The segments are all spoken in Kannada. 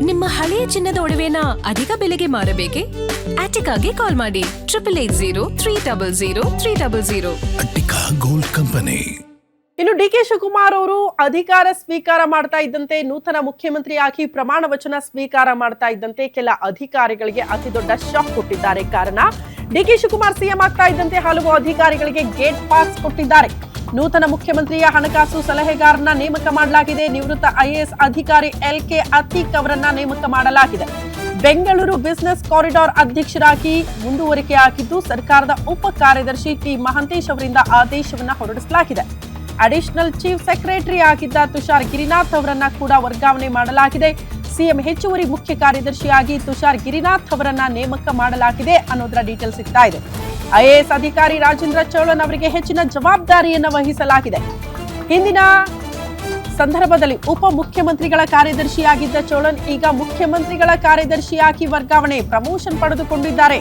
ನಿಮ್ಮ ಹಳೆಯ ಚಿನ್ನದ ಒಡವೆನ ಅಧಿಕ ಬೆಲೆಗೆ ಮಾರಬೇಕೆ? ಆಟಿಕಾಗೆ ಕಾಲ್ ಮಾಡಿ 8880 ಅಟ್ಟಿಕಾ ಗೋಲ್ಡ್ ಕಂಪನಿ. ಇನ್ನು ಡಿಕೆ ಶಿವಕುಮಾರ್ ಅವರು ಅಧಿಕಾರ ಸ್ವೀಕಾರ ಮಾಡ್ತಾ ಇದ್ದಂತೆ, ನೂತನ ಮುಖ್ಯಮಂತ್ರಿಯಾಗಿ ಪ್ರಮಾಣ ವಚನ ಸ್ವೀಕಾರ ಮಾಡ್ತಾ ಇದ್ದಂತೆ ಕೆಲ ಅಧಿಕಾರಿಗಳಿಗೆ ಅತಿ ದೊಡ್ಡ ಶಾಕ್ ಕೊಟ್ಟಿದ್ದಾರೆ. ಕಾರಣ ಡಿಕೆ ಶಿವಕುಮಾರ್ ಸಿಎಂ ಆಗ್ತಾ ಇದ್ದಂತೆ ಹಲವು ಅಧಿಕಾರಿಗಳಿಗೆ ಗೇಟ್ ಪಾಸ್ ಕೊಟ್ಟಿದ್ದಾರೆ. ನೂತನ ಮುಖ್ಯಮಂತ್ರಿಯ ಹಣಕಾಸು ಸಲಹೆಗಾರನ ನೇಮಕ ಮಾಡಲಾಗಿದೆ. ನಿವೃತ್ತ ಐಎಎಸ್ ಅಧಿಕಾರಿ LK ಅತೀಕ್ ಅವರನ್ನ ನೇಮಕ ಮಾಡಲಾಗಿದೆ. ಬೆಂಗಳೂರು ಬಿಸಿನೆಸ್ ಕಾರಿಡಾರ್ ಅಧ್ಯಕ್ಷರಾಗಿ ಮುಂದುವರಿಕೆಯಾಗಿದ್ದು, ಸರ್ಕಾರದ ಉಪ ಕಾರ್ಯದರ್ಶಿ ಟಿ ಮಹಂತೇಶ್ ಅವರಿಂದ ಆದೇಶವನ್ನ ಹೊರಡಿಸಲಾಗಿದೆ. ಅಡಿಷನಲ್ ಚೀಫ್ ಸೆಕ್ರೆಟರಿ ಆಗಿದ್ದ ತುಷಾರ್ ಗಿರಿನಾಥ್ ಅವರನ್ನ ಕೂಡ ವರ್ಗಾವಣೆ ಮಾಡಲಾಗಿದೆ. ಸಿಎಂ ಹೆಚ್ಚುವರಿ ಮುಖ್ಯ ಕಾರ್ಯದರ್ಶಿಯಾಗಿ ತುಷಾರ್ ಗಿರಿನಾಥ್ ಅವರನ್ನ ನೇಮಕ ಮಾಡಲಾಗಿದೆ ಅನ್ನೋದರ ಡೀಟೇಲ್ ಸಿಗ್ತಾ ಇದೆ. ಐಎಎಸ್ ಅಧಿಕಾರಿ ರಾಜೇಂದ್ರ ಚೋಳನ್ ಅವರಿಗೆ ಹೆಚ್ಚಿನ ಜವಾಬ್ದಾರಿಯನ್ನು ವಹಿಸಲಾಗಿದೆ. ಹಿಂದಿನ ಸಂದರ್ಭದಲ್ಲಿ ಉಪ ಮುಖ್ಯಮಂತ್ರಿಗಳ ಕಾರ್ಯದರ್ಶಿಯಾಗಿದ್ದ ಚೋಳನ್ ಈಗ ಮುಖ್ಯಮಂತ್ರಿಗಳ ಕಾರ್ಯದರ್ಶಿಯಾಗಿ ವರ್ಗಾವಣೆ ಪ್ರಮೋಷನ್ ಪಡೆದುಕೊಂಡಿದ್ದಾರೆ.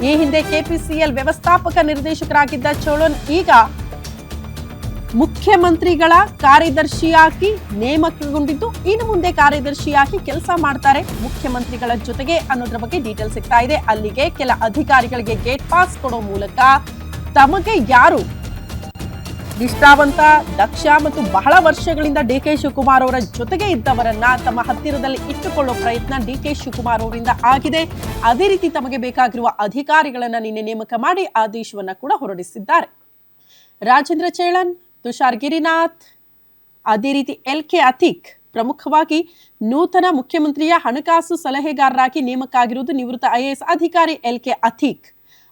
ಈ ಹಿಂದೆ ಕೆಪಿಸಿಎಲ್ ವ್ಯವಸ್ಥಾಪಕ ನಿರ್ದೇಶಕರಾಗಿದ್ದ ಚೋಳನ್ ಈಗ ಮುಖ್ಯಮಂತ್ರಿಗಳ ಕಾರ್ಯದರ್ಶಿಯಾಗಿ ನೇಮಕಗೊಂಡಿದ್ದು, ಇನ್ನು ಮುಂದೆ ಕಾರ್ಯದರ್ಶಿಯಾಗಿ ಕೆಲಸ ಮಾಡ್ತಾರೆ ಮುಖ್ಯಮಂತ್ರಿಗಳ ಜೊತೆಗೆ ಅನ್ನೋದ್ರ ಬಗ್ಗೆ ಡೀಟೇಲ್ ಸಿಗ್ತಾ ಇದೆ. ಅಲ್ಲಿಗೆ ಕೆಲ ಅಧಿಕಾರಿಗಳಿಗೆ ಗೇಟ್ ಪಾಸ್ ಕೊಡೋ ಮೂಲಕ ತಮಗೆ ಯಾರು ನಿಷ್ಠಾವಂತ, ದಕ್ಷ ಮತ್ತು ಬಹಳ ವರ್ಷಗಳಿಂದ ಡಿಕೆ ಶಿವಕುಮಾರ್ ಅವರ ಜೊತೆಗೆ ಇದ್ದವರನ್ನ ತಮ್ಮ ಹತ್ತಿರದಲ್ಲಿ ಇಟ್ಟುಕೊಳ್ಳೋ ಪ್ರಯತ್ನ ಡಿಕೆ ಶಿವಕುಮಾರ್ ಅವರಿಂದ ಆಗಿದೆ. ಅದೇ ರೀತಿ ತಮಗೆ ಬೇಕಾಗಿರುವ ಅಧಿಕಾರಿಗಳನ್ನ ನಿನ್ನೆ ನೇಮಕ ಮಾಡಿ ಆದೇಶವನ್ನ ಕೂಡ ಹೊರಡಿಸಿದ್ದಾರೆ. ರಾಜೇಂದ್ರ ಚೇಳನ್, ತುಷಾರ್ ಗಿರಿನಾಥ್, ಅದೇ ರೀತಿ LK ಅತೀಕ್ ಪ್ರಮುಖವಾಗಿ ನೂತನ ಮುಖ್ಯಮಂತ್ರಿಯ ಹಣಕಾಸು ಸಲಹೆಗಾರರಾಗಿ ನೇಮಕ ಆಗಿರುವುದು ನಿವೃತ್ತ ಐಎಎಸ್ ಅಧಿಕಾರಿ LK ಅತೀಕ್.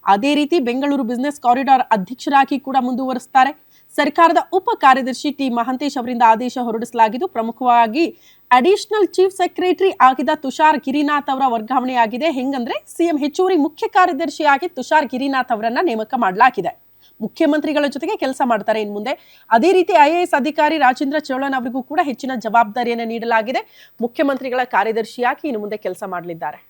ಅದೇ ರೀತಿ ಬೆಂಗಳೂರು ಬಿಸಿನೆಸ್ ಕಾರಿಡಾರ್ ಅಧ್ಯಕ್ಷರಾಗಿ ಕೂಡ ಮುಂದುವರಿಸುತ್ತಾರೆ. ಸರ್ಕಾರದ ಉಪ ಕಾರ್ಯದರ್ಶಿ ಟಿ ಮಹಂತೇಶ್ ಅವರಿಂದ ಆದೇಶ ಹೊರಡಿಸಲಾಗಿದ್ದು, ಪ್ರಮುಖವಾಗಿ ಅಡಿಷನಲ್ ಚೀಫ್ ಸೆಕ್ರೆಟರಿ ಆಗಿದ್ದ ತುಷಾರ್ ಗಿರಿನಾಥ್ ಅವರ ವರ್ಗಾವಣೆಯಾಗಿದೆ. ಹೆಂಗಂದ್ರೆ ಸಿಎಂ ಹೆಚ್ಚುವರಿ ಮುಖ್ಯ ಕಾರ್ಯದರ್ಶಿಯಾಗಿ ತುಷಾರ್ ಗಿರಿನಾಥ್ ಅವರನ್ನ ನೇಮಕ ಮಾಡಲಾಗಿದೆ. ಮುಖ್ಯಮಂತ್ರಿಗಳ ಜೊತೆಗೆ ಕೆಲಸ ಮಾಡ್ತಾರೆ ಇನ್ನು ಮುಂದೆ. ಅದೇ ರೀತಿ ಐಎಎಸ್ ಅಧಿಕಾರಿ ರಾಜೇಂದ್ರ ಚೋಳನ್ ಅವರಿಗೂ ಕೂಡ ಹೆಚ್ಚಿನ ಜವಾಬ್ದಾರಿಯನ್ನು ನೀಡಲಾಗಿದೆ. ಮುಖ್ಯಮಂತ್ರಿಗಳ ಕಾರ್ಯದರ್ಶಿಯಾಗಿ ಇನ್ನು ಮುಂದೆ ಕೆಲಸ ಮಾಡಲಿದ್ದಾರೆ.